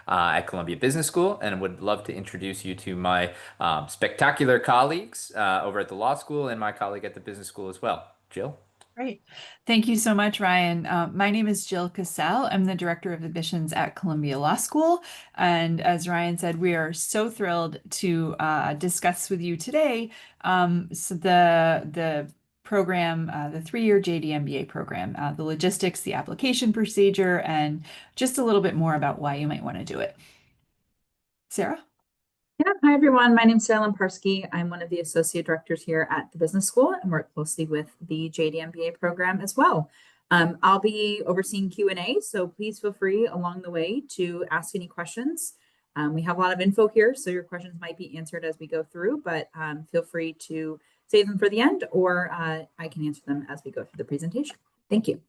at Columbia Business School, and would love to introduce you to my spectacular colleagues over at the law school and my colleague at the business school as well. Jill? Great. Thank you so much, Ryan. My name is Jill Cassell. I'm the Director of Admissions at Columbia Law School. And as Ryan said, we are so thrilled to discuss with you today the program, the 3-year JD MBA program, the logistics, the application procedure, and just a little bit more about why you might want to do it. Sarah? Yeah, hi everyone. My name is Sarah Lamparski. I'm one of the associate directors here at the business school and work closely with the JD MBA program as well. I'll be overseeing Q&A, so please feel free along the way to ask any questions. We have a lot of info here, so your questions might be answered as we go through, but feel free to save them for the end, or I can answer them as we go through the presentation. Thank you.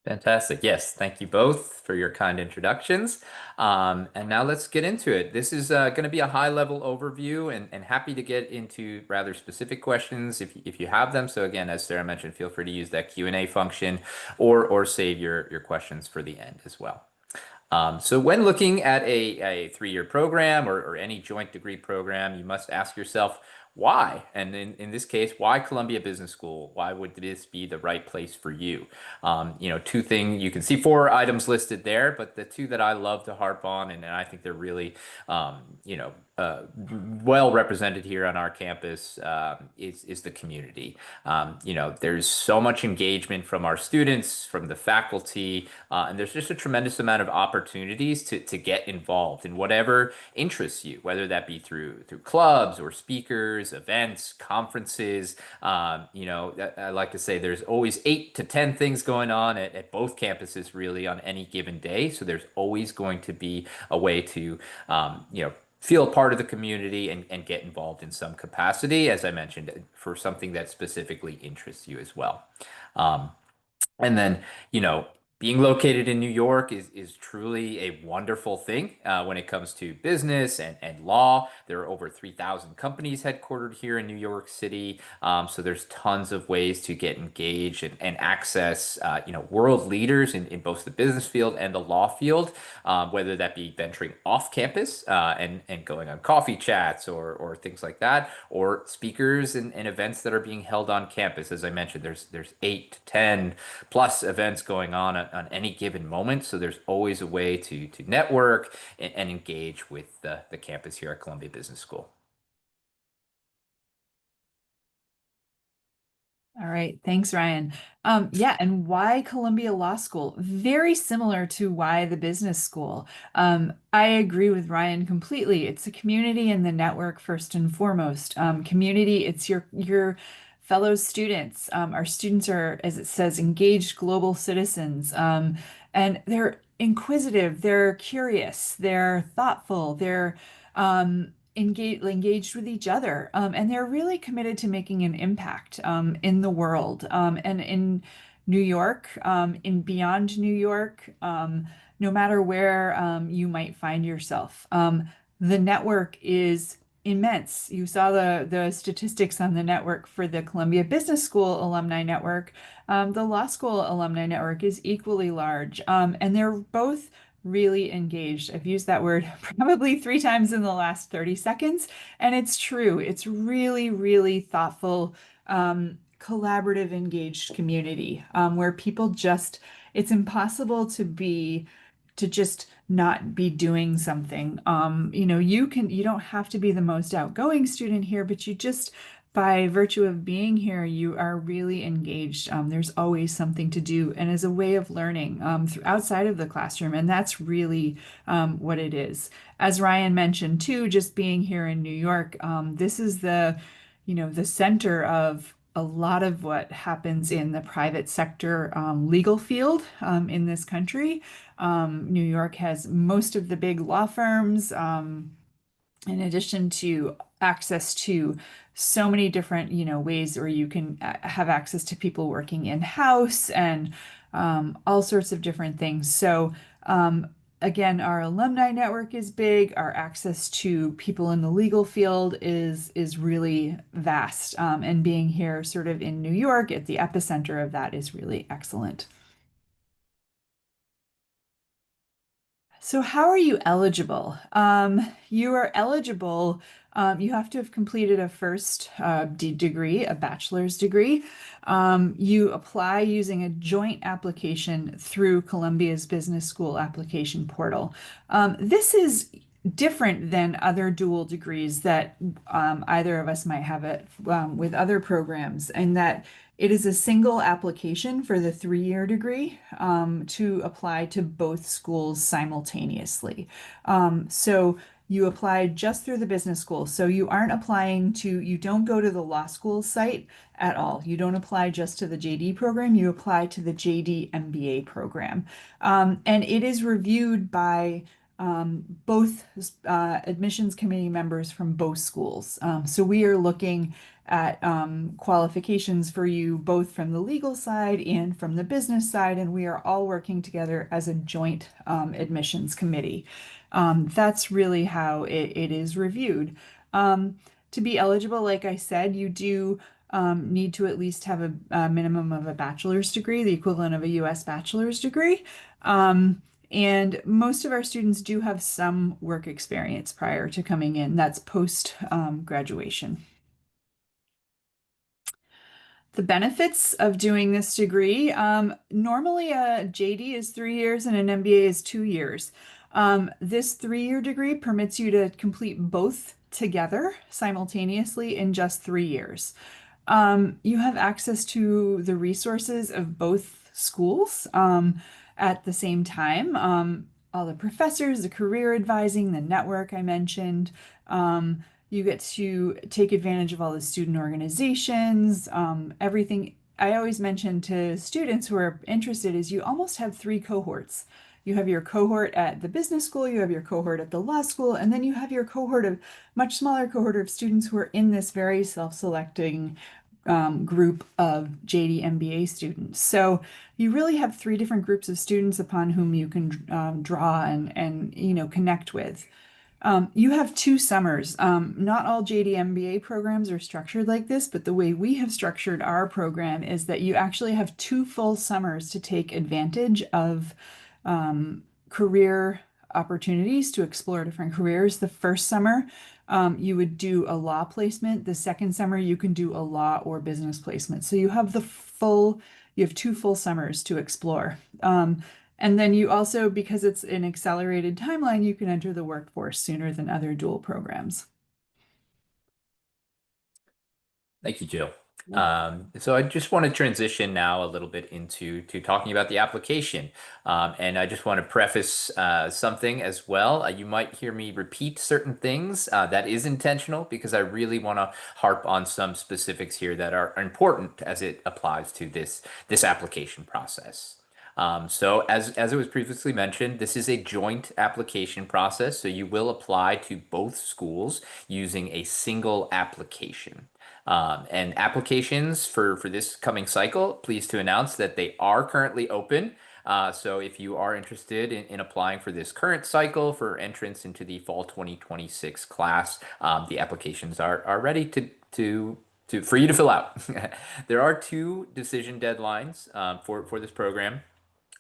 Fantastic. Yes, thank you both for your kind introductions. And now let's get into it. This is going to be a high-level overview and happy to get into rather specific questions if you have them. So again, as Sarah mentioned, feel free to use that Q&A function or save your questions for the end as well. So when looking at a 3-year program or any joint degree program, you must ask yourself, why? And in this case, why Columbia Business School? Why would this be the right place for you? Two things, you can see 4 items listed there, but the 2 that I love to harp on, and I think they're really, well represented here on our campus, is the community. There's so much engagement from our students, from the faculty, and there's just a tremendous amount of opportunities to get involved in whatever interests you, whether that be through clubs or speakers, events, conferences. I like to say there's always 8 to 10 things going on at both campuses really on any given day. So there's always going to be a way to, feel a part of the community and get involved in some capacity, as I mentioned, for something that specifically interests you as well. And then, being located in New York is truly a wonderful thing when it comes to business and law. There are over 3,000 companies headquartered here in New York City. So there's tons of ways to get engaged and access, world leaders in both the business field and the law field, whether that be venturing off campus and going on coffee chats or things like that, or speakers and events that are being held on campus. As I mentioned, there's 8 to 10 plus events going on any given moment. So there's always a way to network and engage with the campus here at Columbia Business School. All right, thanks, Ryan. Yeah, and why Columbia Law School? Very similar to why the business school. I agree with Ryan completely. It's a community and the network first and foremost. Community, it's your fellow students. Our students are, as it says, engaged global citizens, and they're inquisitive, they're curious, they're thoughtful, they're engaged with each other, and they're really committed to making an impact in the world, and in New York, in beyond New York, no matter where you might find yourself. The network is immense. You saw the statistics on the network for the Columbia Business School alumni network. The law school alumni network is equally large, and they're both really engaged. I've used that word probably 3 times in the last 30 seconds, and it's true. It's really, really thoughtful, collaborative, engaged community, where people just, it's impossible to just not be doing something. You don't have to be the most outgoing student here, but you just, by virtue of being here, you are really engaged. There's always something to do, and as a way of learning outside of the classroom, and that's really what it is. As Ryan mentioned too, just being here in New York, this is the center of a lot of what happens in the private sector legal field in this country. New York has most of the big law firms, in addition to access to so many different, ways where you can have access to people working in-house and all sorts of different things. So again, our alumni network is big. Our access to people in the legal field is really vast. And being here sort of in New York at the epicenter of that is really excellent. So how are you eligible? You are eligible. You have to have completed a first degree, a bachelor's degree. You apply using a joint application through Columbia's Business School application portal. This is different than other dual degrees that either of us might have it with other programs, and that it is a single application for the 3-year degree to apply to both schools simultaneously. So you apply just through the business school. So you aren't applying to, you don't go to the law school site at all. You don't apply just to the JD program, you apply to the JD MBA program. And it is reviewed by both admissions committee members from both schools. So we are looking at qualifications for you both from the legal side and from the business side, and we are all working together as a joint admissions committee. That's really how it is reviewed. To be eligible, like I said, you do need to at least have a minimum of a bachelor's degree, the equivalent of a US bachelor's degree. And most of our students do have some work experience prior to coming in. That's post graduation. The benefits of doing this degree, normally a JD is 3 years and an MBA is 2 years. This 3-year degree permits you to complete both together simultaneously in just 3 years. You have access to the resources of both schools at the same time. All the professors, the career advising, the network I mentioned. You get to take advantage of all the student organizations, everything. I always mention to students who are interested is you almost have 3 cohorts. You have your cohort at the business school, you have your cohort at the law school, and then you have your cohort of much smaller cohort of students who are in this very self-selecting group of JD MBA students. So you really have 3 different groups of students upon whom you can draw and connect with. You have 2 summers. Not all JD MBA programs are structured like this, but the way we have structured our program is that you actually have 2 full summers to take advantage of career opportunities to explore different careers. The first summer, you would do a law placement. The second summer, you can do a law or business placement. So you have you have 2 full summers to explore. And then you also, because it's an accelerated timeline, you can enter the workforce sooner than other dual programs. Thank you, Jill. So I just want to transition now a little bit into talking about the application. And I just want to preface something as well. You might hear me repeat certain things. That is intentional because I really want to harp on some specifics here that are important as it applies to this application process. So as it was previously mentioned, this is a joint application process. So you will apply to both schools using a single application. And applications for this coming cycle, pleased to announce that they are currently open. So if you are interested in applying for this current cycle for entrance into the fall 2026 class, the applications are ready for you to fill out. There are 2 decision deadlines for this program.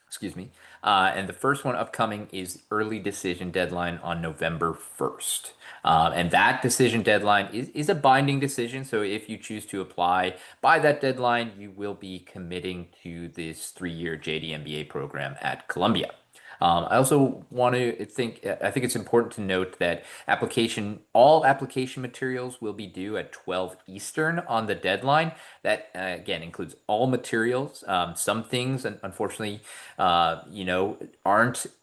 Excuse me. And the first one upcoming is early decision deadline on November 1st. And that decision deadline is a binding decision. So if you choose to apply by that deadline, you will be committing to this 3-year JD MBA program at Columbia. I also I think it's important to note that all application materials will be due at 12 Eastern on the deadline. That again includes all materials. Some things, unfortunately,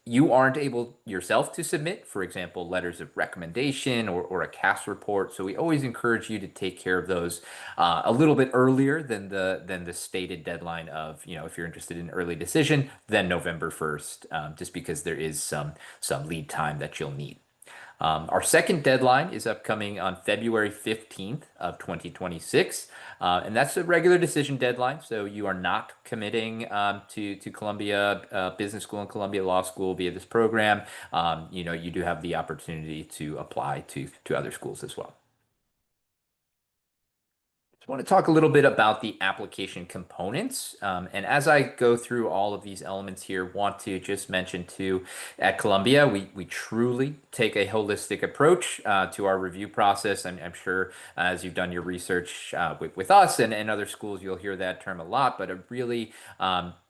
you aren't able yourself to submit. For example, letters of recommendation or a CAS report. So we always encourage you to take care of those a little bit earlier than the stated deadline of, if you're interested in early decision, then November 1st, just because there is some lead time that you'll need. Our second deadline is upcoming on February 15th of 2026, and that's a regular decision deadline. So you are not committing to Columbia Business School and Columbia Law School via this program. You do have the opportunity to apply to other schools as well. I want to talk a little bit about the application components. And as I go through all of these elements here, want to just mention too, at Columbia, we truly take a holistic approach to our review process. I'm sure as you've done your research with us and other schools, you'll hear that term a lot, but I really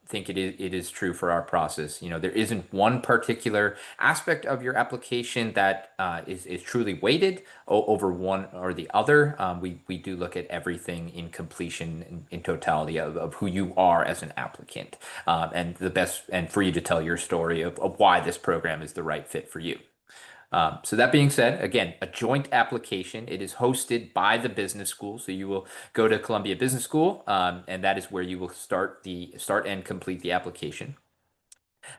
think it is true for our process. There isn't one particular aspect of your application that is truly weighted over one or the other. We do look at everything in completion in totality of who you are as an applicant, and for you to tell your story of why this program is the right fit for you. So that being said, again, a joint application. It is hosted by the business school. So you will go to Columbia Business School, and that is where you will start and complete the application.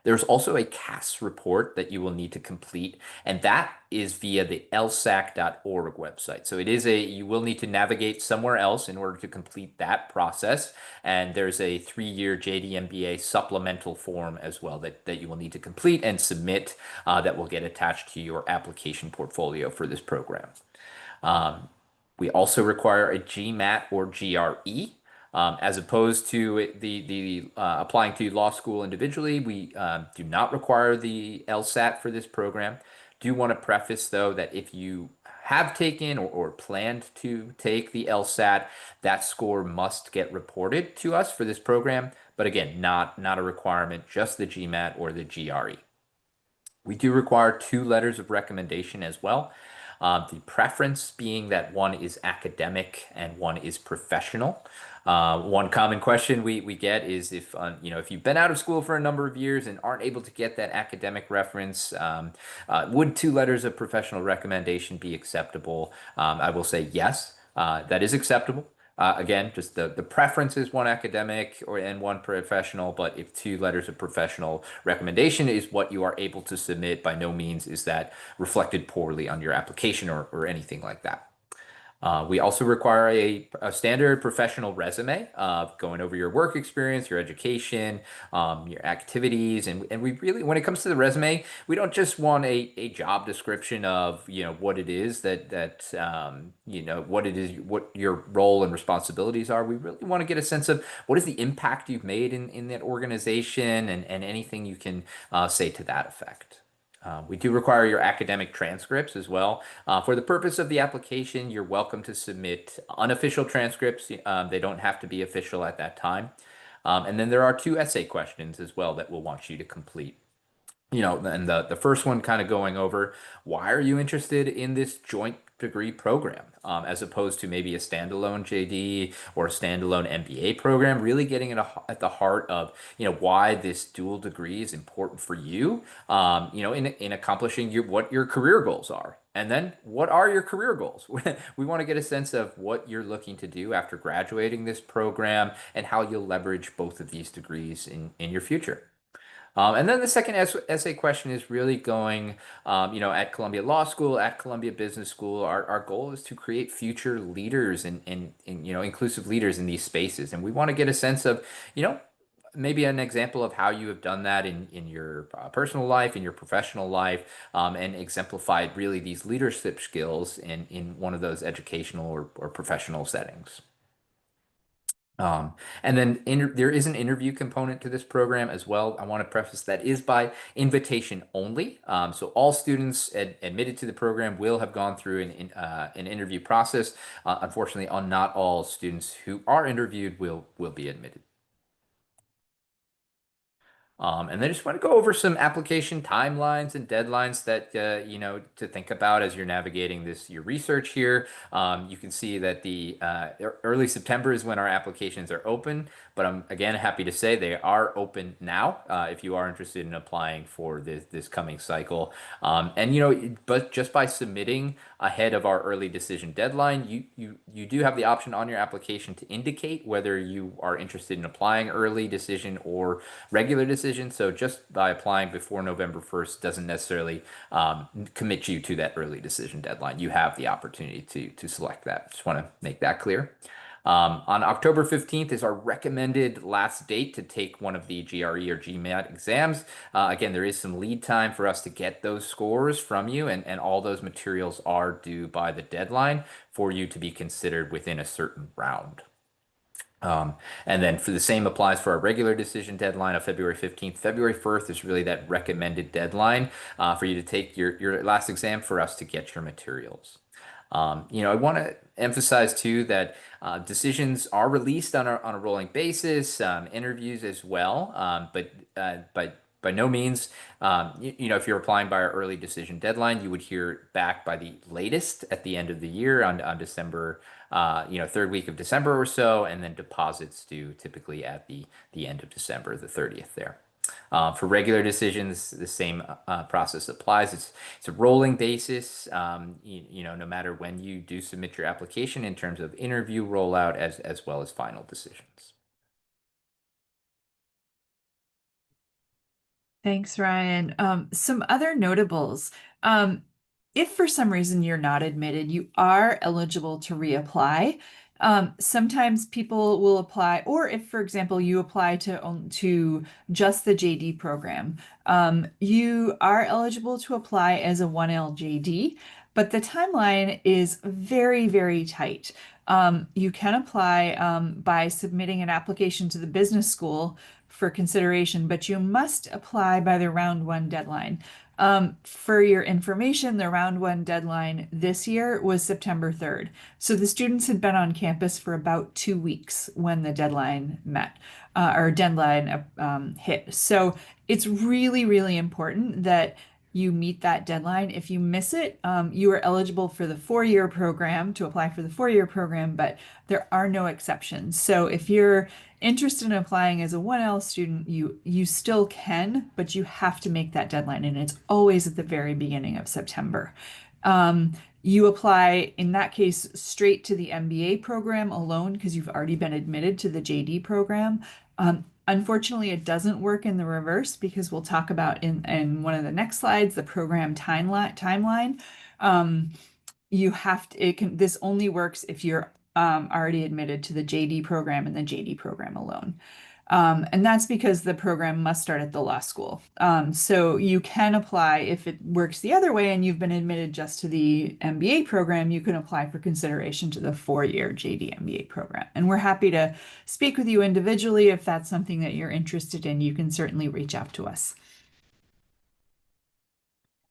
There's also a CAS report that you will need to complete, and that is via the lsac.org website. So you will need to navigate somewhere else in order to complete that process. And there's a 3-year JD MBA supplemental form as well that you will need to complete and submit that will get attached to your application portfolio for this program. We also require a GMAT or GRE. As opposed to the applying to law school individually, we do not require the LSAT for this program. Do want to preface though that if you have taken or planned to take the LSAT, that score must get reported to us for this program. But again, not a requirement, just the GMAT or the GRE. We do require 2 letters of recommendation as well. The preference being that one is academic and one is professional. One common question we get is if you've been out of school for a number of years and aren't able to get that academic reference, would 2 letters of professional recommendation be acceptable? I will say yes, that is acceptable. Again, just the preference is one academic and one professional, but if 2 letters of professional recommendation is what you are able to submit, by no means is that reflected poorly on your application or anything like that. We also require a standard professional resume going over your work experience, your education, your activities. And we really, when it comes to the resume, we don't just want a job description of, what it is what your role and responsibilities are. We really want to get a sense of what is the impact you've made in that organization and anything you can say to that effect. We do require your academic transcripts as well. For the purpose of the application, you're welcome to submit unofficial transcripts. They don't have to be official at that time. And then there are 2 essay questions as well that we'll want you to complete. And the first one kind of going over, why are you interested in this joint degree program, as opposed to maybe a standalone JD or a standalone MBA program, really getting at the heart of, why this dual degree is important for you, in accomplishing what your career goals are. And then what are your career goals? We want to get a sense of what you're looking to do after graduating this program and how you'll leverage both of these degrees in your future. And then the second essay question is really going, at Columbia Law School, at Columbia Business School, our goal is to create future leaders and inclusive leaders in these spaces. And we want to get a sense of, maybe an example of how you have done that in your personal life, in your professional life, and exemplified really these leadership skills in one of those educational or professional settings. And then there is an interview component to this program as well. I want to preface that is by invitation only. So all students admitted to the program will have gone through an interview process. Unfortunately, not all students who are interviewed will be admitted. And I just want to go over some application timelines and deadlines that to think about as you're navigating your research here. You can see that the early September is when our applications are open, but I'm again happy to say they are open now if you are interested in applying for this coming cycle. But just by submitting ahead of our early decision deadline, you do have the option on your application to indicate whether you are interested in applying early decision or regular decision. So just by applying before November 1st doesn't necessarily commit you to that early decision deadline. You have the opportunity to select that. Just want to make that clear. On October 15th is our recommended last date to take one of the GRE or GMAT exams. Again, there is some lead time for us to get those scores from you, and all those materials are due by the deadline for you to be considered within a certain round. And then for the same applies for our regular decision deadline of February 15th. February 1st is really that recommended deadline for you to take your last exam for us to get your materials. I want to emphasize too that decisions are released on a rolling basis, interviews as well, but by no means, if you're applying by our early decision deadline, you would hear back by the latest at the end of the year on December, third week of December or so, and then deposits due typically at the end of December, the 30th there. For regular decisions, the same process applies. It's a rolling basis, no matter when you do submit your application in terms of interview rollout as well as final decisions. Thanks, Ryan. Some other notables. If for some reason you're not admitted, you are eligible to reapply. Sometimes people will apply, or if, for example, you apply to just the JD program, you are eligible to apply as a 1L JD, but the timeline is very, very tight. You can apply by submitting an application to the business school for consideration, but you must apply by the round one deadline. For your information, the round one deadline this year was September 3rd. So the students had been on campus for about 2 weeks when the deadline hit. So it's really, really important that you meet that deadline. If you miss it, you are eligible for the 4-year program to apply for the 4-year program, but there are no exceptions. So if you're interested in applying as a 1L student, you still can, but you have to make that deadline, and it's always at the very beginning of September. You apply, in that case, straight to the MBA program alone because you've already been admitted to the JD program. Unfortunately, it doesn't work in the reverse because we'll talk about in one of the next slides, the program timeline. This only works if you're already admitted to the JD program and the JD program alone. And that's because the program must start at the law school. So you can apply if it works the other way and you've been admitted just to the MBA program, you can apply for consideration to the 4-year JD MBA program. And we're happy to speak with you individually if that's something that you're interested in. You can certainly reach out to us.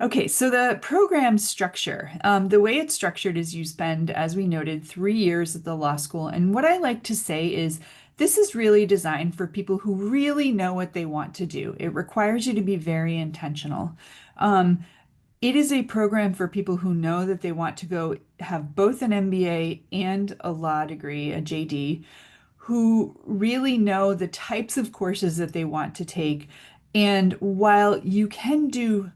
Okay, so the program structure, the way it's structured is you spend, as we noted, 3 years at the law school. And what I like to say is this is really designed for people who really know what they want to do. It requires you to be very intentional. It is a program for people who know that they want to go have both an MBA and a law degree, a JD, who really know the types of courses that they want to take. And while you can do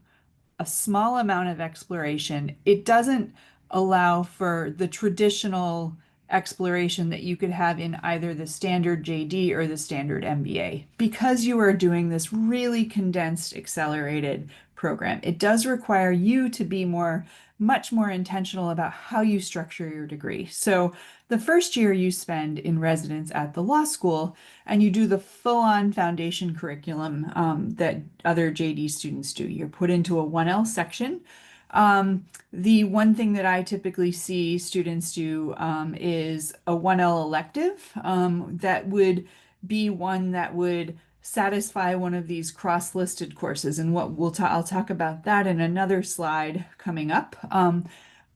a small amount of exploration, it doesn't allow for the traditional exploration that you could have in either the standard JD or the standard MBA. Because you are doing this really condensed, accelerated program, it does require you to be much more intentional about how you structure your degree. So the first year you spend in residence at the law school, and you do the full-on foundation curriculum that other JD students do. You're put into a 1L section. The one thing that I typically see students do is a 1L elective that would be one that would satisfy one of these cross-listed courses. And I'll talk about that in another slide coming up.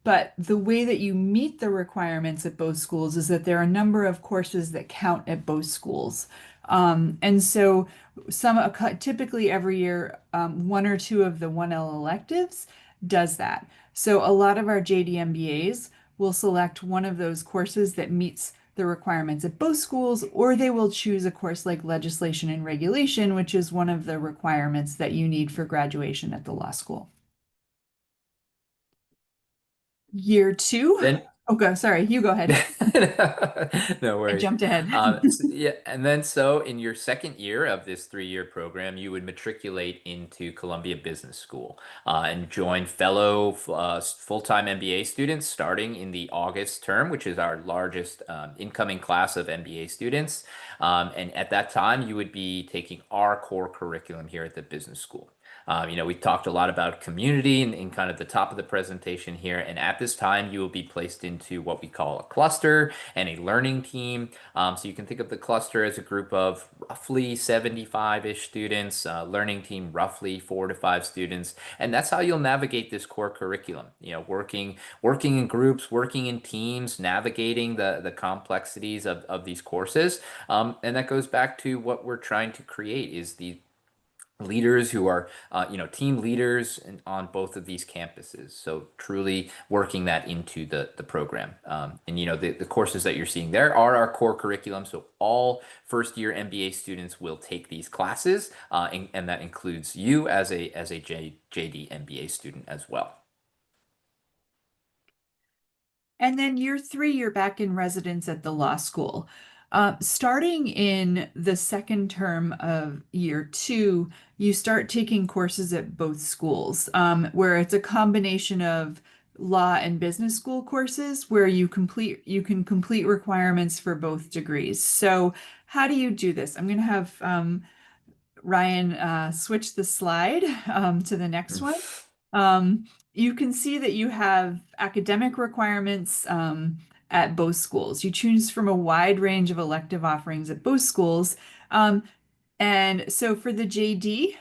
But the way that you meet the requirements at both schools is that there are a number of courses that count at both schools. And so typically every year, 1 or 2 of the 1L electives does that. So a lot of our JD MBAs will select one of those courses that meets the requirements at both schools, or they will choose a course like legislation and regulation, which is one of the requirements that you need for graduation at the law school. Year 2. Okay, sorry, you go ahead. No I worries. jumped ahead. Yeah, and then so in your second year of this 3-year program, you would matriculate into Columbia Business School and join fellow full-time MBA students starting in the August term, which is our largest incoming class of MBA students. And at that time, you would be taking our core curriculum here at the business school. We talked a lot about community in kind of the top of the presentation here. And at this time, you will be placed into what we call a cluster and a learning team. So you can think of the cluster as a group of roughly 75-ish students, learning team roughly 4 to 5 students. And that's how you'll navigate this core curriculum, working in groups, working in teams, navigating the complexities of these courses. And that goes back to what we're trying to create is the leaders who are team leaders on both of these campuses, so truly working that into the program. And the courses that you're seeing there are our core curriculum, so all first year MBA students will take these classes, and that includes you as a JD MBA student as well. And then year three, you're back in residence at the law school. Starting in the second term of year two, you start taking courses at both schools, where it's a combination of law and business school courses where you can complete requirements for both degrees. So how do you do this? I'm going to have Ryan switch the slide to the next one. Um, you can see that you have academic requirements at both schools. You choose from a wide range of elective offerings at both schools. Um, and so for the JD,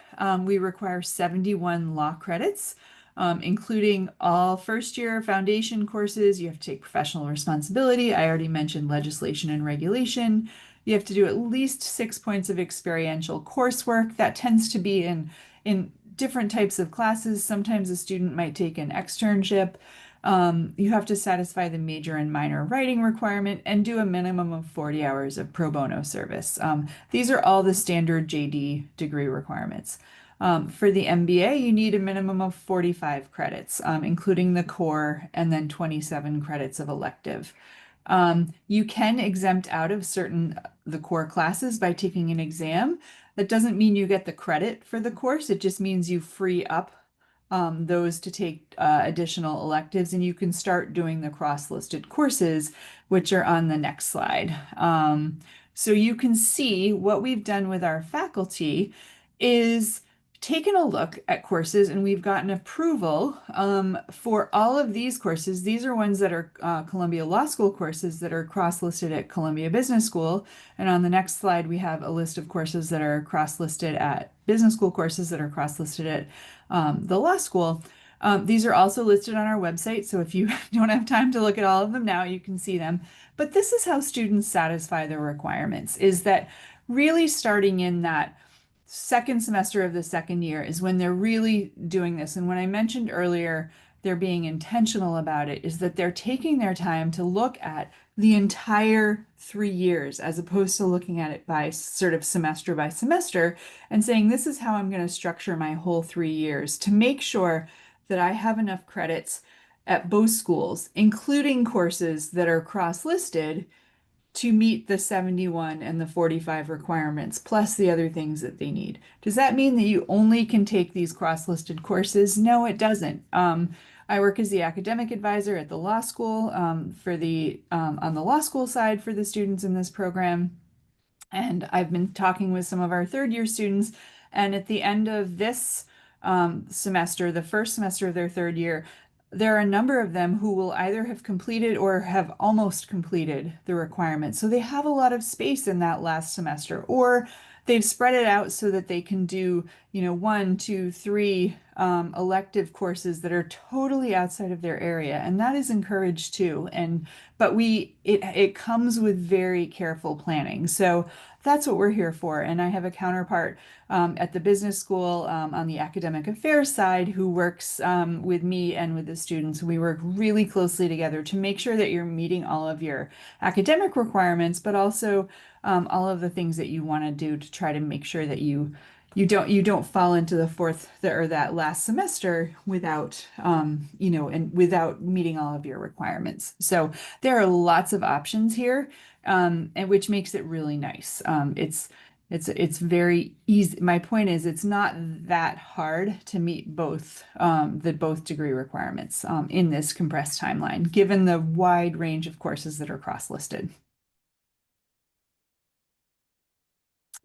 we require 71 law credits, including all first year foundation courses. You have to take professional responsibility. I already mentioned legislation and regulation. You have to do at least 6 points of experiential coursework. That tends to be in different types of classes. Sometimes a student might take an externship. You have to satisfy the major and minor writing requirement and do a minimum of 40 hours of pro bono service. These are all the standard JD degree requirements. For the MBA, you need a minimum of 45 credits, including the core and then 27 credits of elective. You can exempt out of the core classes by taking an exam. That doesn't mean you get the credit for the course. It just means you free up those to take additional electives, and you can start doing the cross-listed courses, which are on the next slide. So you can see what we've done with our faculty is taken a look at courses, and we've gotten approval for all of these courses. These are ones that are Columbia Law School courses that are cross-listed at Columbia Business School. And on the next slide, we have a list of courses that are cross-listed at business school courses that are cross-listed at the law school. These are also listed on our website, so if you don't have time to look at all of them now, you can see them. But this is how students satisfy the requirements, is that really starting in that second semester of the second year is when they're really doing this. And when I mentioned earlier, they're being intentional about it, is that they're taking their time to look at the entire 3 years as opposed to looking at it by sort of semester by semester and saying, this is how I'm going to structure my whole 3 years to make sure that I have enough credits at both schools, including courses that are cross-listed to meet the 71 and the 45 requirements, plus the other things that they need. Does that mean that you only can take these cross-listed courses? No, it doesn't. I work as the academic advisor at the law school on the law school side for the students in this program. And I've been talking with some of our third year students, and at the end of this semester, the first semester of their third year, there are a number of them who will either have completed or have almost completed the requirements. So they have a lot of space in that last semester, or they've spread it out so that they can do, 1, 2, 3 elective courses that are totally outside of their area. And that is encouraged too. But it comes with very careful planning. So that's what we're here for. And I have a counterpart at the business school on the academic affairs side who works with me and with the students. We work really closely together to make sure that you're meeting all of your academic requirements, but also all of the things that you want to do to try to make sure that you you don't fall into the fourth or that last semester without and without meeting all of your requirements. So there are lots of options here, and which makes it really nice. It's very easy. My point is it's not that hard to meet both degree requirements in this compressed timeline, given the wide range of courses that are cross-listed.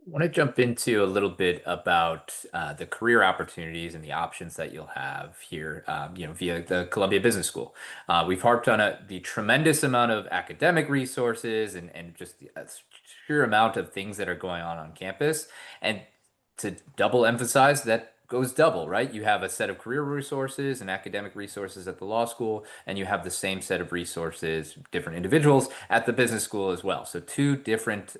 I want to jump into a little bit about the career opportunities and the options that you'll have here, via the Columbia Business School. We've harped on the tremendous amount of academic resources and just the sheer amount of things that are going on campus. And to double emphasize, that goes double, right? You have a set of career resources and academic resources at the law school, and you have the same set of resources, different individuals at the business school as well. So two different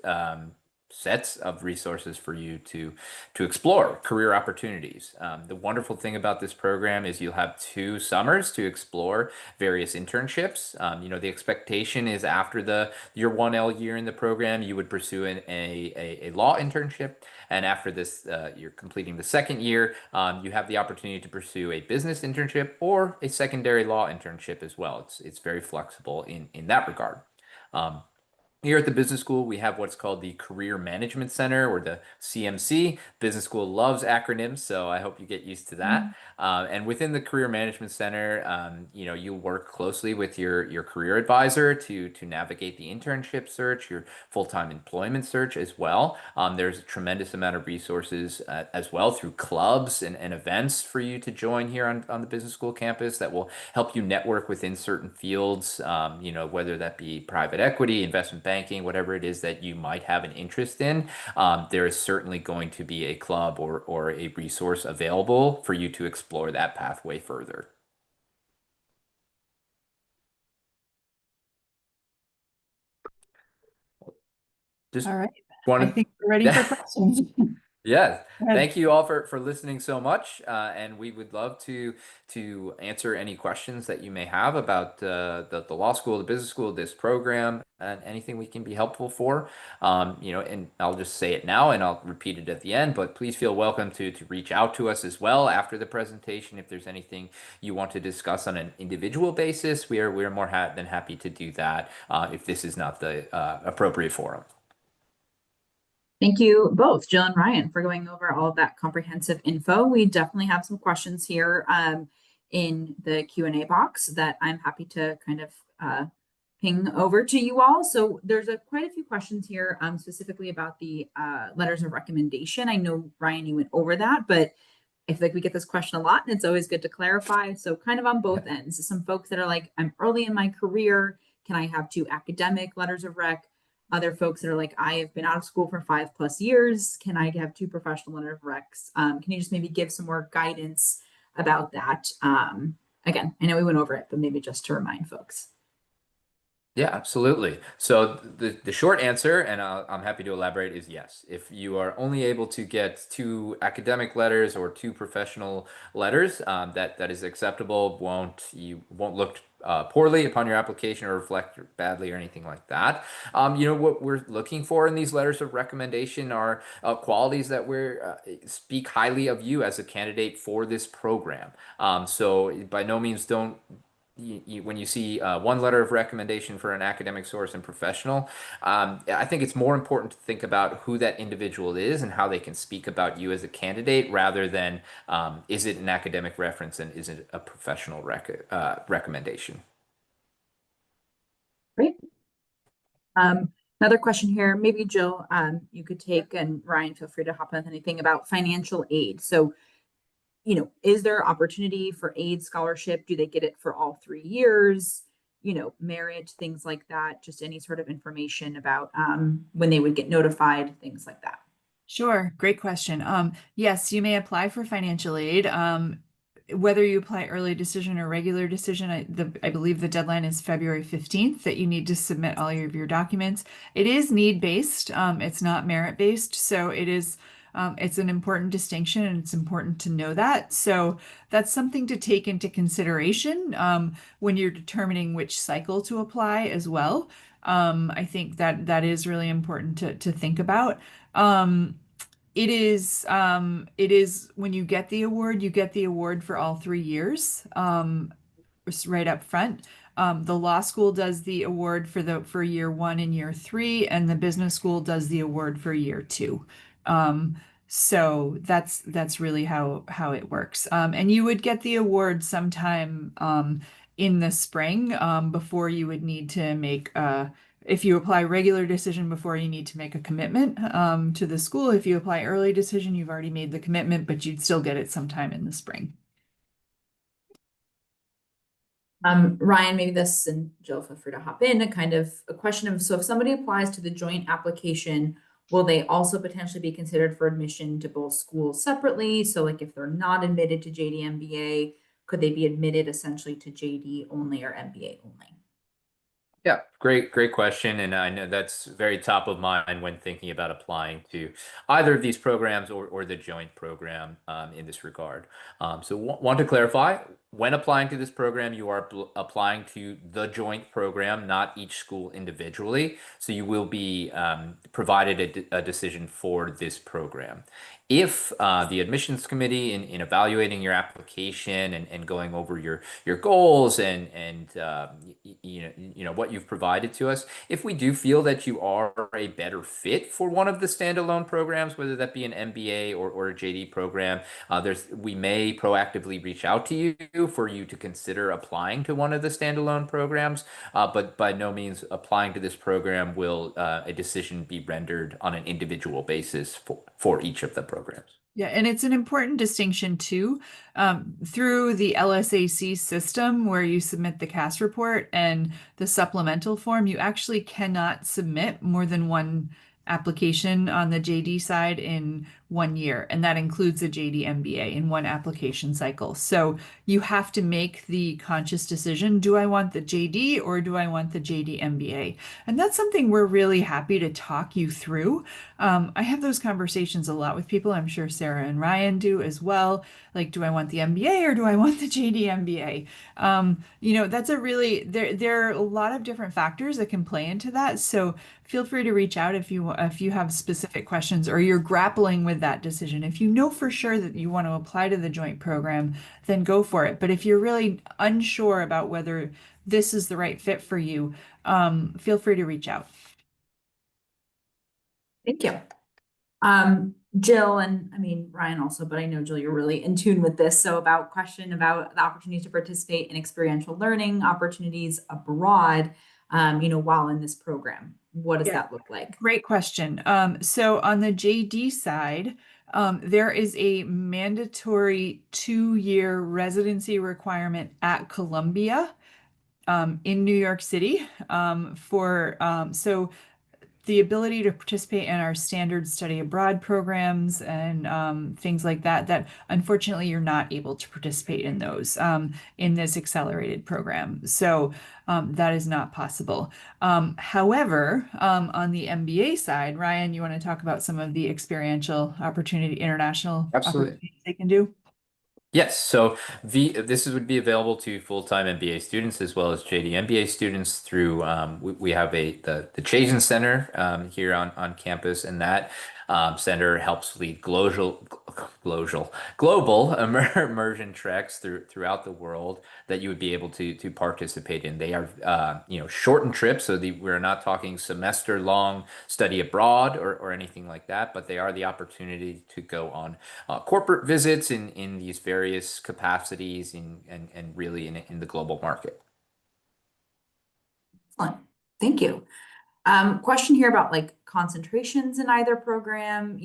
sets of resources for you to explore career opportunities. The wonderful thing about this program is you'll have 2 summers to explore various internships. The expectation is after your 1L year in the program, you would pursue a law internship. And after this, you're completing the second year, you have the opportunity to pursue a business internship or a secondary law internship as well. It's very flexible in that regard. Um, Here at the business school, we have what's called the Career Management Center, or the CMC. Business school loves acronyms, so I hope you get used to that. And within the Career Management Center, you'll work closely with your career advisor to navigate the internship search, your full-time employment search as well. There's a tremendous amount of resources as well through clubs and events for you to join here on the business school campus that will help you network within certain fields, whether that be private equity, investment banking, whatever it is that you might have an interest in. There is certainly going to be a club or a resource available for you to explore that pathway further. Just All right. I wanted, think we're ready for questions. yeah. Go ahead. Thank you all for listening so much, and we would love to answer any questions that you may have about the law school, the business school, this program, and anything we can be helpful for. And I'll just say it now, and I'll repeat it at the end. But please feel welcome to reach out to us as well after the presentation if there's anything you want to discuss on an individual basis. We are more than happy to do that if this is not the appropriate forum. Thank you both, Jill and Ryan, for going over all of that comprehensive info. We definitely have some questions here in the Q&A box that I'm happy to kind of ping over to you all. So there's quite a few questions here specifically about the letters of recommendation. I know, Ryan, you went over that, but I feel like we get this question a lot and it's always good to clarify. So kind of on both ends, some folks that are like, I'm early in my career. Can I have 2 academic letters of rec? Other folks that are like, I have been out of school for 5+ years. Can I have 2 professional letter of recs? Can you just maybe give some more guidance about that? Again, I know we went over it, but maybe just to remind folks. Yeah, absolutely. So the short answer, and I'm happy to elaborate, is yes. If you are only able to get 2 academic letters or 2 professional letters, that is acceptable. You won't look poorly upon your application or reflect badly or anything like that. What we're looking for in these letters of recommendation are qualities that speak highly of you as a candidate for this program. So by no means don't. When you see one letter of recommendation for an academic source and professional, I think it's more important to think about who that individual is and how they can speak about you as a candidate rather than is it an academic reference and is it a professional recommendation. Great. Another question here, maybe Jill, you could take, and Ryan, feel free to hop on with anything about financial aid. So, is there opportunity for aid scholarship? Do they get it for all 3 years? Merit, things like that. Just any sort of information about when they would get notified, things like that. Sure, great question. Yes, you may apply for financial aid. Whether you apply early decision or regular decision, I believe the deadline is February 15th that you need to submit all of your documents. It is need-based, it's not merit-based, so it's an important distinction and it's important to know that. So that's something to take into consideration when you're determining which cycle to apply as well. I think that is really important to think about. It is when you get the award for all 3 years, right up front. The law school does the award for year one and year three, and the business school does the award for year two. Um, so that's really how it works. And you would get the award sometime in the spring, before you would need to make if you apply regular decision before you need to make a commitment to the school. If you apply early decision, you've already made the commitment, but you'd still get it sometime in the spring. Ryan, maybe this, and Jill, feel free to hop in, a kind of a question of, so if somebody applies to the joint application, will they also potentially be considered for admission to both schools separately? So like if they're not admitted to JD MBA, could they be admitted essentially to JD only or MBA only? Yeah, great question. And I know that's very top of mind when thinking about applying to either of these programs or the joint program in this regard. So want to clarify, when applying to this program, you are applying to the joint program, not each school individually. So you will be provided a decision for this program. If the admissions committee in evaluating your application and going over your goals and you know what you've provided to us, if we do feel that you are a better fit for one of the standalone programs, whether that be an MBA or a JD program, we may proactively reach out to you for you to consider applying to one of the standalone programs. But by no means applying to this program will a decision be rendered on an individual basis for each of the programs. Yeah, and it's an important distinction too. Through the LSAC system, where you submit the CAS report and the supplemental form, you actually cannot submit more than one application on the JD side in 1 year, and that includes a JD MBA in one application cycle. So you have to make the conscious decision, do I want the JD or do I want the JD MBA? And that's something we're really happy to talk you through. I have those conversations a lot with people. I'm sure Sarah and Ryan do as well. Like, do I want the MBA or do I want the JD MBA? That's there are a lot of different factors that can play into that. So feel free to reach out if you have specific questions or you're grappling with that decision. If you know for sure that you want to apply to the joint program, then go for it. But if you're really unsure about whether this is the right fit for you, feel free to reach out. Thank you. Jill, and I mean, Ryan also, but I know Jill, you're really in tune with this. So about the opportunities to participate in experiential learning opportunities abroad, while in this program, what does that look like? Great question. So on the JD side, there is a mandatory 2-year residency requirement at Columbia, in New York City, so the ability to participate in our standard study abroad programs and things like that unfortunately you're not able to participate in those in this accelerated program. So that is not possible. However, on the MBA side, Ryan, you want to talk about some of the experiential international Absolutely. opportunities they can do? Yes, so would be available to full-time MBA students as well as JD MBA students through we have the Chazin Center here on campus, and that center helps lead global immersion treks throughout the world that you would be able to participate in. They are shortened trips, so we're not talking semester long study abroad or anything like that, but they are the opportunity to go on corporate visits in these various capacities and really in the global market. Excellent. Thank you. Question here about like concentrations in either program.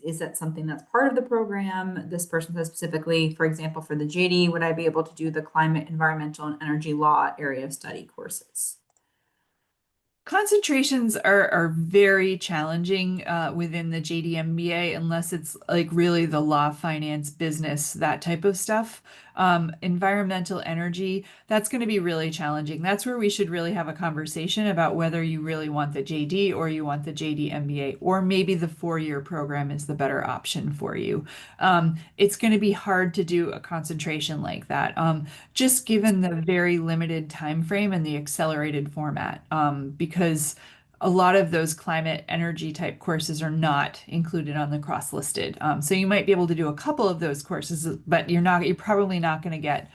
Is that something that's part of the program? This person says specifically, for example, for the JD, would I be able to do the climate, environmental, and energy law area of study courses? Concentrations are very challenging within the JD MBA unless it's like really the law, finance, business, that type of stuff. Environmental energy, that's going to be really challenging. That's where we should really have a conversation about whether you really want the JD or you want the JD MBA, or maybe the 4-year program is the better option for you. It's going to be hard to do a concentration like that, just given the very limited time frame and the accelerated format, because a lot of those climate energy type courses are not included on the cross-listed. So you might be able to do a couple of those courses, but you're probably not going to get,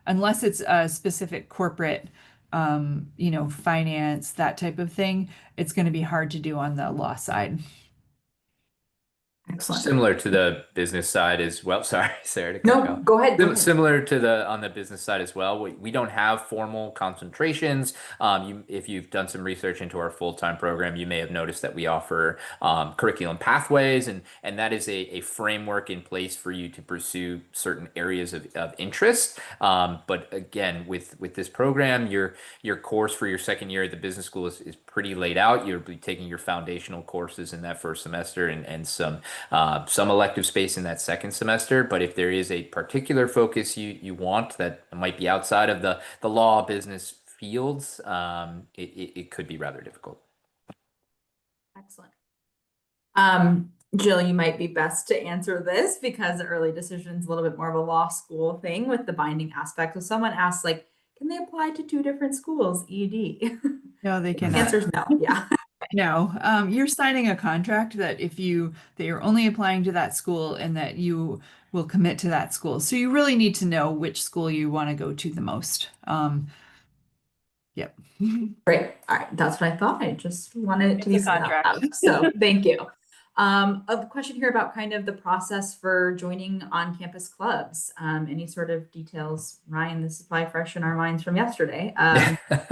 unless it's a specific corporate, finance, that type of thing, it's going to be hard to do on the law side. Excellent. Similar to the business side as well. Sorry, Sarah, to cut you No, off. go ahead. Go ahead. Similar to the on the business side as well. We don't have formal concentrations. If you've done some research into our full-time program, you may have noticed that we offer curriculum pathways, and that is a framework in place for you to pursue certain areas of interest. But again, with this program, your course for your second year at the business school is pretty laid out. You'll be taking your foundational courses in that first semester and some elective space in that second semester. But if there is a particular focus you want that might be outside of the law business fields, it could be rather difficult. Excellent. Jill, you might be best to answer this because early decision is a little bit more of a law school thing with the binding aspect. So someone asks, like, can they apply to two different schools, ED? No, they The cannot. answer is no. Yeah. No, you're signing a contract that that you're only applying to that school and that you will commit to that school. So you really need to know which school you want to go to the most. Yep. Great. All right. That's what I thought. I just wanted to be It's a said out contract. loud. So thank you. A question here about kind of the process for joining on-campus clubs. Any sort of details? Ryan, this is probably fresh in our minds from yesterday.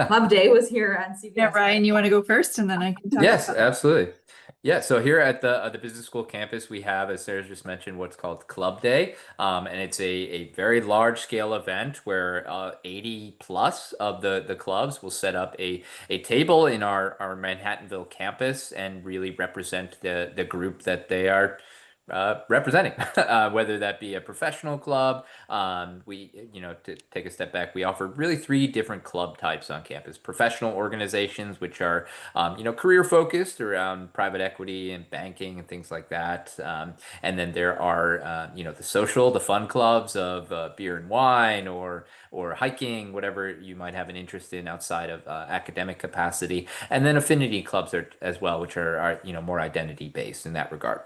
Club Day was here at CVS. Yeah, Ryan, you want to go first and then I can talk Yes, about absolutely. Yeah, so here at the business school campus, we have, as Sarah just mentioned, what's called Club Day, and it's a very large scale event where 80 plus of the clubs will set up a table in our Manhattanville campus and really represent the group that they are representing, whether that be a professional club. To take a step back, we offer really three different club types on campus: professional organizations, which are career focused around private equity and banking and things like that. And then there are, the fun clubs of beer and wine or hiking, whatever you might have an interest in outside of academic capacity. And then affinity clubs as well, which are more identity based in that regard.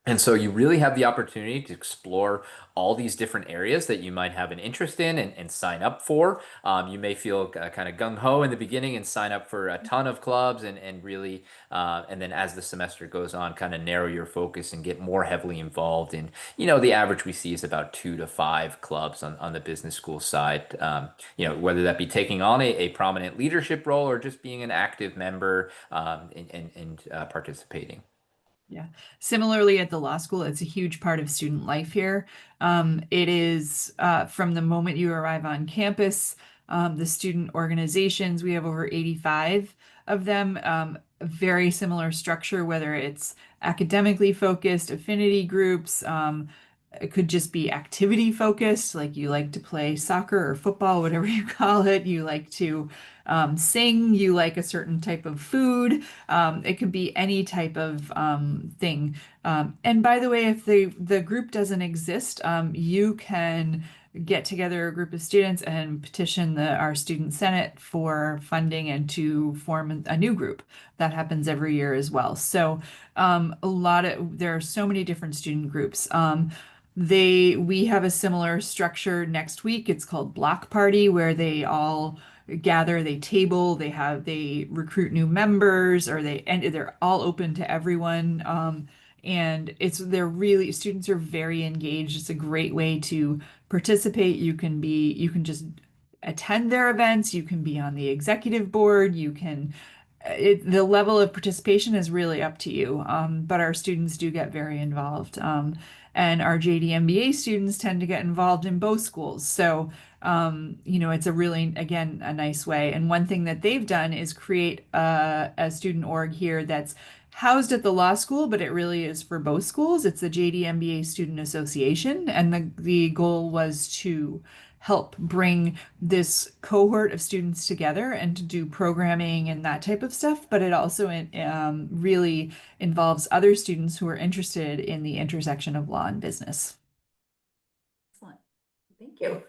And so you really have the opportunity to explore all these different areas that you might have an interest in and sign up for. You may feel kind of gung-ho in the beginning and sign up for a ton of clubs and really, and then as the semester goes on, kind of narrow your focus and get more heavily involved in, the average we see is about 2 to 5 clubs on the business school side. Whether that be taking on a prominent leadership role or just being an active member and participating. Yeah. Similarly, at the law school, it's a huge part of student life here. It is from the moment you arrive on campus, the student organizations, we have over 85 of them, a very similar structure, whether it's academically focused, affinity groups, it could just be activity focused, like you like to play soccer or football, whatever you call it. You like to sing, you like a certain type of food. It could be any type of thing. And by the way, if the group doesn't exist, you can get together a group of students and petition our student senate for funding and to form a new group. That happens every year as well. So there are so many different student groups. We have a similar structure next week. It's called Block Party, where they all gather, they table, they recruit new members, and they're all open to everyone. And students are very engaged. It's a great way to participate. You can just attend their events. You can be on the executive board. The level of participation is really up to you. But our students do get very involved. And our JD MBA students tend to get involved in both schools. So, it's a really, again, a nice way. And one thing that they've done is create a student org here that's housed at the law school, but it really is for both schools. It's the JD MBA Student Association. And the goal was to help bring this cohort of students together and to do programming and that type of stuff. But it also really involves other students who are interested in the intersection of law and business. Excellent. Thank you.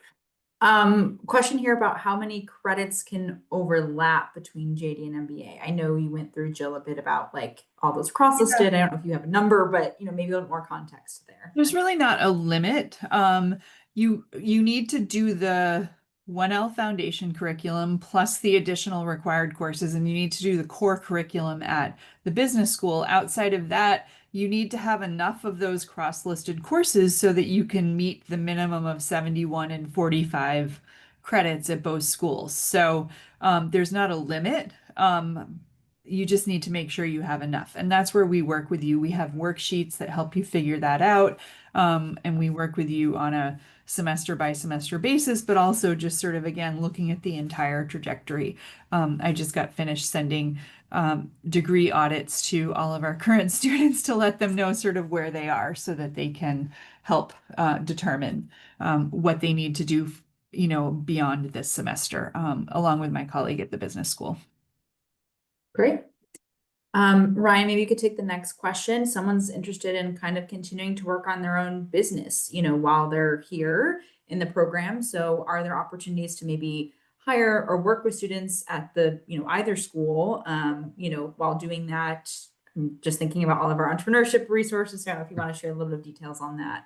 Question here about how many credits can overlap between JD and MBA. I know you went through, Jill, a bit about like all those cross-listed. I don't know if you have a number, but maybe a little more context there. There's really not a limit. You need to do the 1L foundation curriculum plus the additional required courses, and you need to do the core curriculum at the business school. Outside of that, you need to have enough of those cross-listed courses so that you can meet the minimum of 71 and 45 credits at both schools. So there's not a limit. You just need to make sure you have enough. And that's where we work with you. We have worksheets that help you figure that out. And we work with you on a semester by semester basis, but also just sort of, again, looking at the entire trajectory. I just got finished sending degree audits to all of our current students to let them know sort of where they are so that they can help determine what they need to do, beyond this semester, along with my colleague at the business school. Great. Ryan, maybe you could take the next question. Someone's interested in kind of continuing to work on their own business, while they're here in the program. So are there opportunities to maybe hire or work with students at the, either school, while doing that? I'm just thinking about all of our entrepreneurship resources. So if you want to share a little bit of details on that.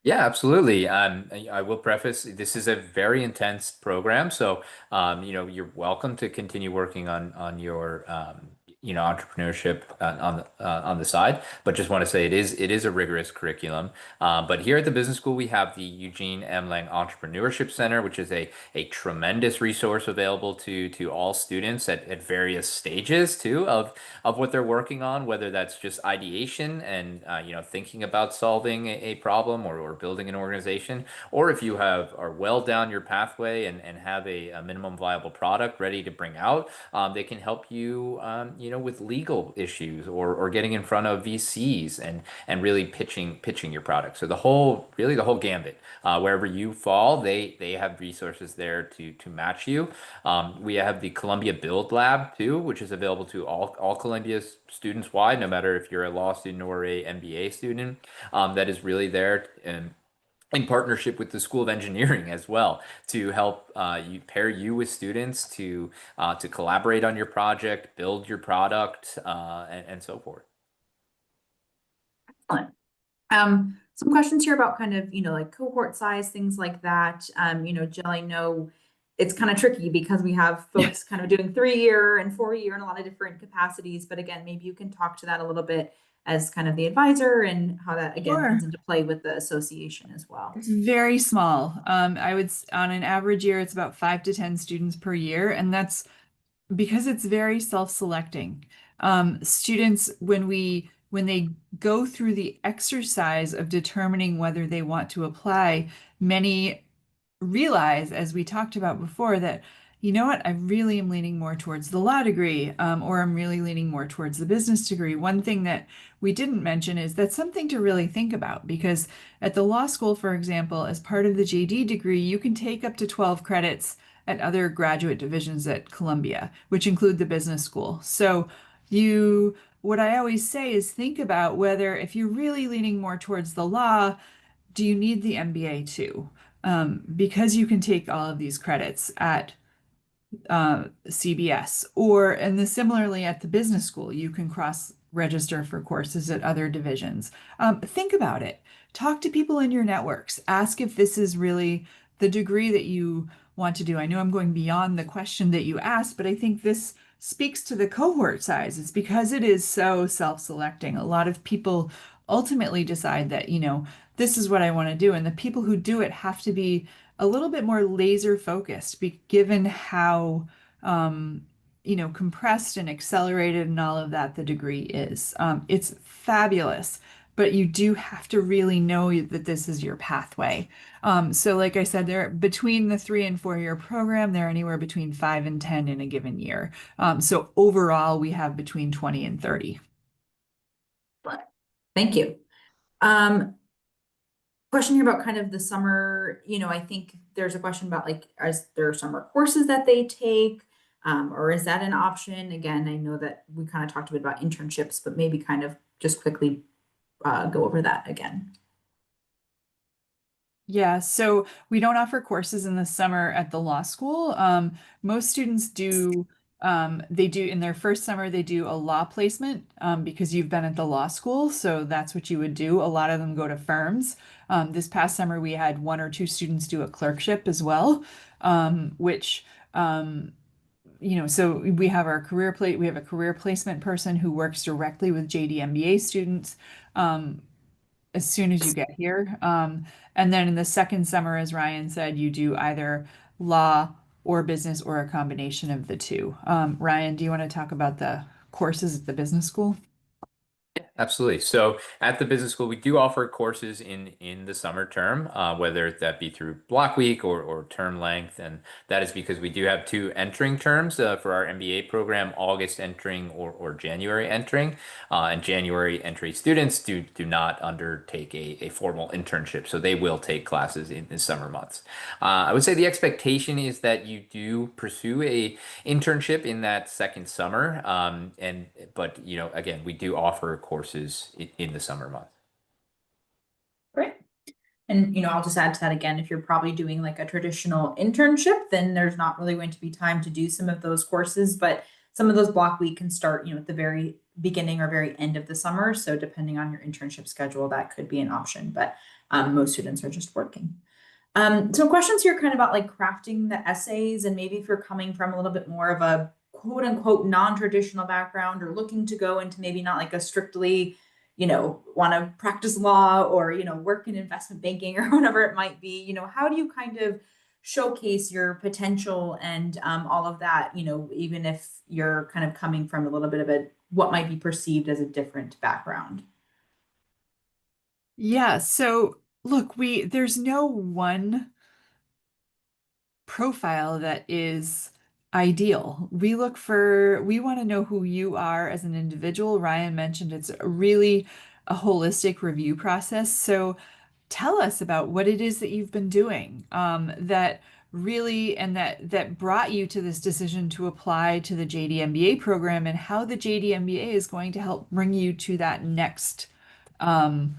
Yeah, absolutely. I will preface this is a very intense program, so you're welcome to continue working on your entrepreneurship on the side. But just want to say it is a rigorous curriculum. But here at the business school, we have the Eugene M. Lang Entrepreneurship Center, which is a tremendous resource available to all students at various stages too of what they're working on, whether that's just ideation and thinking about solving a problem or building an organization, or if you are well down your pathway and have a minimum viable product ready to bring out, they can help you with legal issues or getting in front of VCs and really pitching your product. So the whole gambit, wherever you fall, they have resources there to match you. We have the Columbia Build Lab too, which is available to all Columbia students wide, no matter if you're a law student or a MBA student. That is really there and in partnership with the School of Engineering as well to help you pair you with students to collaborate on your project, build your product, and so forth. Excellent. Some questions here about kind of, like cohort size, things like that. Jill, I know it's kind of tricky because we have folks kind of doing 3-year and 4-year in a lot of different capacities. But again, maybe you can talk to that a little bit as kind of the advisor and how that again Sure. comes into play with the association as well. It's very small. I would, on an average year, it's about 5 to 10 students per year, and that's because it's very self-selecting. Students, when they go through the exercise of determining whether they want to apply, many realize, as we talked about before, that you know what, I really am leaning more towards the law degree, or I'm really leaning more towards the business degree. One thing that we didn't mention is that's something to really think about, because at the law school, for example, as part of the JD degree, you can take up to 12 credits at other graduate divisions at Columbia, which include the business school. So what I always say is think about whether, if you're really leaning more towards the law, do you need the MBA too? Because you can take all of these credits at CBS, and similarly at the business school, you can cross register for courses at other divisions. Think about it. Talk to people in your networks. Ask if this is really the degree that you want to do. I know I'm going beyond the question that you asked, but I think this speaks to the cohort size. It's because it is so self-selecting. A lot of people ultimately decide that, this is what I want to do. And the people who do it have to be a little bit more laser focused, given how compressed and accelerated and all of that the degree is. It's fabulous, but you do have to really know that this is your pathway. So like I said, they're between the 3 and 4-year program, they're anywhere between 5 and 10 in a given year. So overall, we have between 20 and 30. Thank you. Question here about kind of the summer, I think there's a question about like, is there summer courses that they take? Or is that an option? Again, I know that we kind of talked a bit about internships, but maybe kind of just quickly go over that again. Yeah, so we don't offer courses in the summer at the law school. Most students do, they do in their first summer, they do a law placement because you've been at the law school. So that's what you would do. A lot of them go to firms. This past summer, we had one or two students do a clerkship as well, which, so we have a career placement person who works directly with JD MBA students. As soon as you get here. And then in the second summer, as Ryan said, you do either law or business or a combination of the two. Ryan, do you want to talk about the courses at the business school? Absolutely. So at the business school, we do offer courses in the summer term, whether that be through block week or term length, and that is because we do have two entering terms for our MBA program: August entering or January entering. And January entry students do not undertake a formal internship, so they will take classes in the summer months. I would say the expectation is that you do pursue a internship in that second summer. But again, we do offer courses in the summer months. Great. And, I'll just add to that again, if you're probably doing like a traditional internship, then there's not really going to be time to do some of those courses, but some of those block week can start, at the very beginning or very end of the summer. So depending on your internship schedule, that could be an option, but most students are just working. Some questions here kind of about like crafting the essays, and maybe if you're coming from a little bit more of a quote unquote non-traditional background or looking to go into maybe not like a strictly, want to practice law or, work in investment banking or whatever it might be, how do you kind of showcase your potential and all of that, even if you're kind of coming from a little bit of a what might be perceived as a different background? Yeah, so look, there's no one profile that is ideal. We want to know who you are as an individual. Ryan mentioned it's really a holistic review process. So tell us about what it is that you've been doing that really and that brought you to this decision to apply to the JD MBA program, and how the JD MBA is going to help bring you to that next um,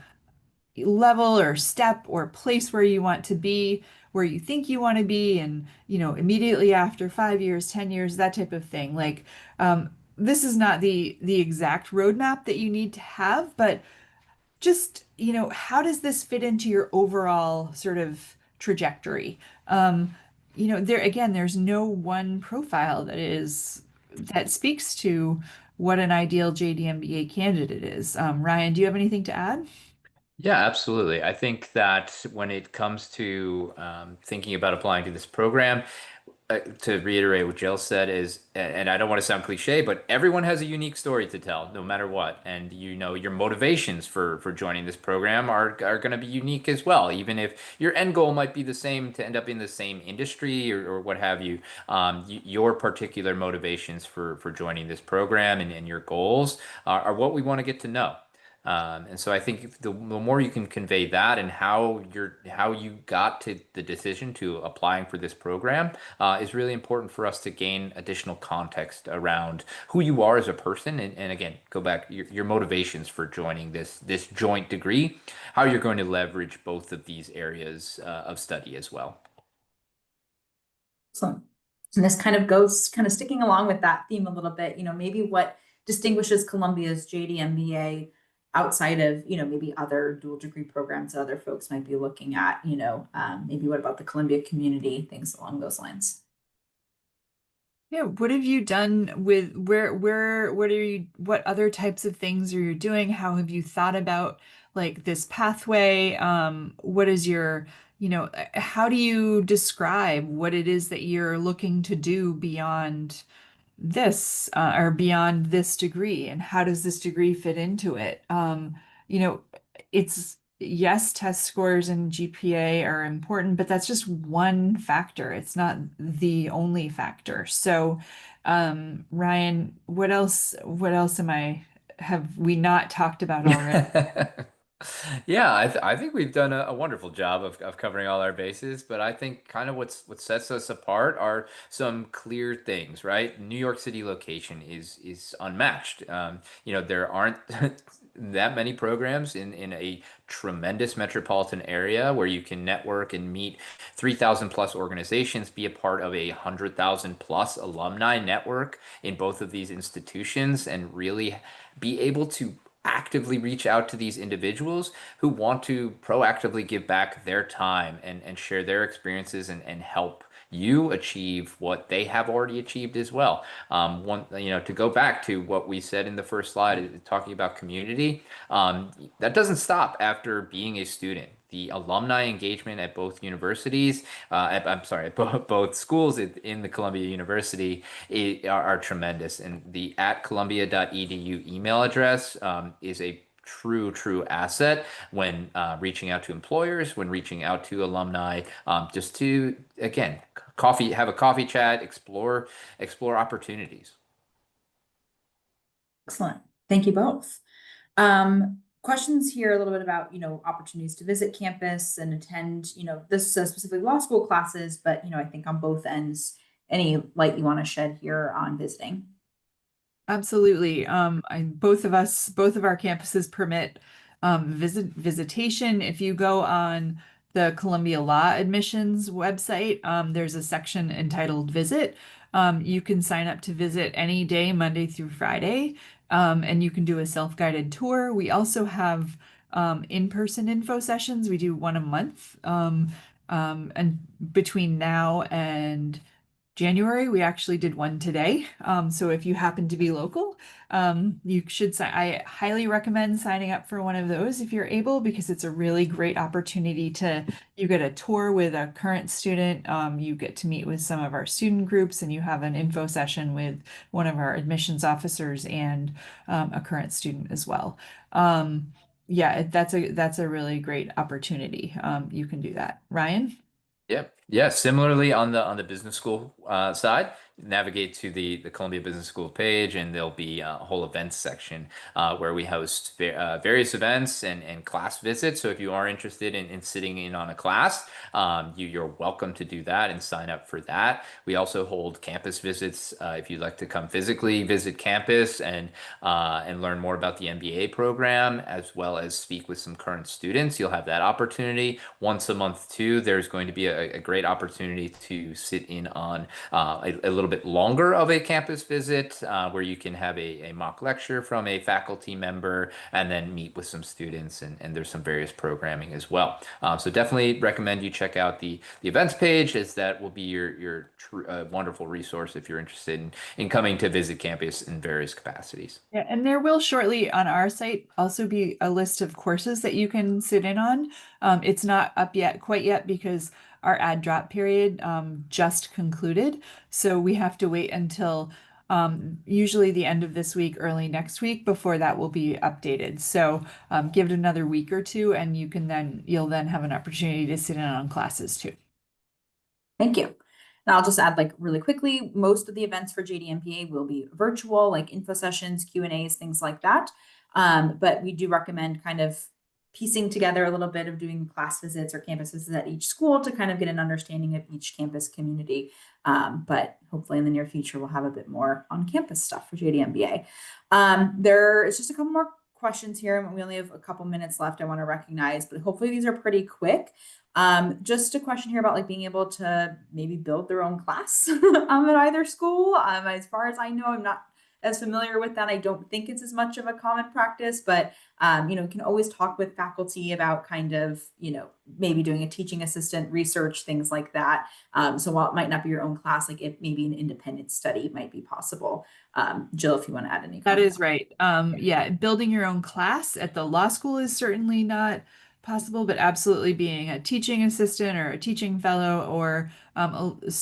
level or step or place where you want to be, where you think you want to be, and immediately after 5 years, 10 years, that type of thing. Like this is not the exact roadmap that you need to have, but just, how does this fit into your overall sort of trajectory? There again, there's no one profile that speaks to what an ideal JD MBA candidate is. Ryan, do you have anything to add? Yeah, absolutely. I think that when it comes to thinking about applying to this program, to reiterate what Jill said is, and I don't want to sound cliche, but everyone has a unique story to tell, no matter what. And your motivations for joining this program are going to be unique as well. Even if your end goal might be the same to end up in the same industry or what have you, your particular motivations for joining this program and your goals are what we want to get to know. And so I think the more you can convey that and how you got to the decision to applying for this program is really important for us to gain additional context around who you are as a person, and again, go back your motivations for joining this joint degree, how you're going to leverage both of these areas of study as well. Excellent. And this kind of goes kind of sticking along with that theme a little bit, maybe what distinguishes Columbia's JD MBA outside of, maybe other dual degree programs that other folks might be looking at, maybe what about the Columbia community, things along those lines. Yeah, what have you done what other types of things are you doing? How have you thought about like this pathway? What is how do you describe what it is that you're looking to do beyond this or beyond this degree, and how does this degree fit into it? You know, it's yes, test scores and GPA are important, but that's just one factor. It's not the only factor. So, Ryan, what else have we not talked about already? Yeah, I think we've done a wonderful job of covering all our bases, but I think kind of what sets us apart are some clear things, right? New York City location is unmatched. There aren't that many programs in a tremendous metropolitan area where you can network and meet 3,000 plus organizations, be a part of 100,000 plus alumni network in both of these institutions, and really be able to actively reach out to these individuals who want to proactively give back their time and share their experiences and help you achieve what they have already achieved as well. To go back to what we said in the first slide, talking about community, that doesn't stop after being a student. The alumni engagement at both universities, I'm sorry, at both schools in the Columbia University are tremendous. And the at columbia.edu email address is a true asset when reaching out to employers, when reaching out to alumni, just to, again, have a coffee chat, explore opportunities. Excellent. Thank you both. Questions here a little bit about, opportunities to visit campus and attend, this specifically law school classes, but, I think on both ends, any light you want to shed here on visiting? Absolutely. Both of our campuses permit visitation. If you go on the Columbia Law Admissions website, there's a section entitled Visit. You can sign up to visit any day, Monday through Friday, and you can do a self-guided tour. We also have in-person info sessions. We do one a month. And between now and January, we actually did one today. So if you happen to be local, you should sign. I highly recommend signing up for one of those if you're able, because it's a really great opportunity you get a tour with a current student, you get to meet with some of our student groups, and you have an info session with one of our admissions officers and a current student as well. Yeah, that's a really great opportunity. You can do that. Ryan? Yep. Yeah. Similarly, on the business school side, navigate to the Columbia Business School page, and there'll be a whole events section where we host various events and class visits. So if you are interested in sitting in on a class, you're welcome to do that and sign up for that. We also hold campus visits if you'd like to come physically visit campus and learn more about the MBA program, as well as speak with some current students. You'll have that opportunity once a month too. There's going to be a great opportunity to sit in on a little bit longer of a campus visit where you can have a mock lecture from a faculty member and then meet with some students, and there's some various programming as well. So definitely recommend you check out the events page, as that will be your wonderful resource if you're interested in coming to visit campus in various capacities. Yeah, and there will shortly on our site also be a list of courses that you can sit in on. It's not up yet, quite yet, because our ad drop period just concluded. So we have to wait until usually the end of this week, early next week, before that will be updated. So give it another week or two, and you'll then have an opportunity to sit in on classes too. Thank you. And I'll just add, like, really quickly, most of the events for JDMPA will be virtual, like info sessions, Q&As, things like that. But we do recommend kind of piecing together a little bit of doing class visits or campus visits at each school to kind of get an understanding of each campus community. But hopefully in the near future, we'll have a bit more on campus stuff for JDMBA. There is just a couple more questions here, and we only have a couple minutes left I want to recognize, but hopefully these are pretty quick. Just a question here about, like, being able to maybe build their own class at either school. As far as I know, I'm not as familiar with that. I don't think it's as much of a common practice, but you can always talk with faculty about kind of, maybe doing a teaching assistant research, things like that. So while it might not be your own class, like it maybe an independent study might be possible. Jill, if you want to add any That comments. is right. Yeah, building your own class at the law school is certainly not possible, but absolutely being a teaching assistant or a teaching fellow, or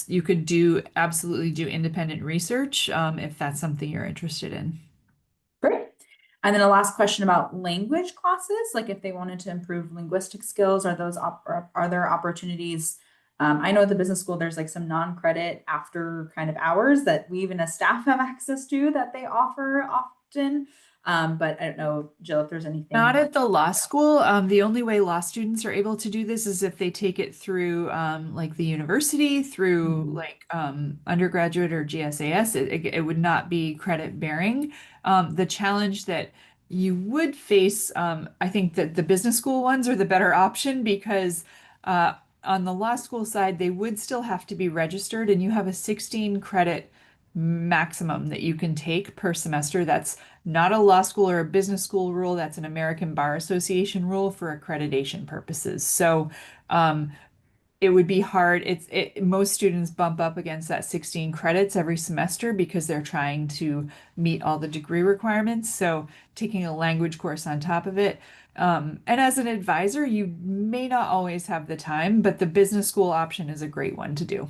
you could absolutely do independent research if that's something you're interested in. Great. And then a last question about language classes, like if they wanted to improve linguistic skills, are there opportunities? I know at the business school, there's like some non-credit after kind of hours that we even as staff have access to that they offer often. But I don't know, Jill, if there's anything. Not at the law school. The only way law students are able to do this is if they take it through like the university, through like undergraduate or GSAS. It would not be credit bearing. The challenge that you would face, I think that the business school ones are the better option because on the law school side, they would still have to be registered, and you have a 16 credit maximum that you can take per semester. That's not a law school or a business school rule. That's an American Bar Association rule for accreditation purposes. So it would be hard. Most students bump up against that 16 credits every semester because they're trying to meet all the degree requirements. So taking a language course on top of it. And as an advisor, you may not always have the time, but the business school option is a great one to do.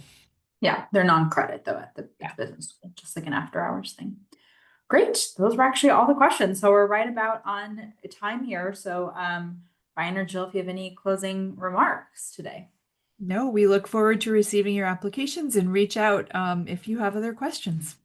Yeah, they're non-credit though at the business school, just like an after hours thing. Great. Those were actually all the questions. So we're right about on time here. So Ryan or Jill, if you have any closing remarks today. No, we look forward to receiving your applications and reach out if you have other questions.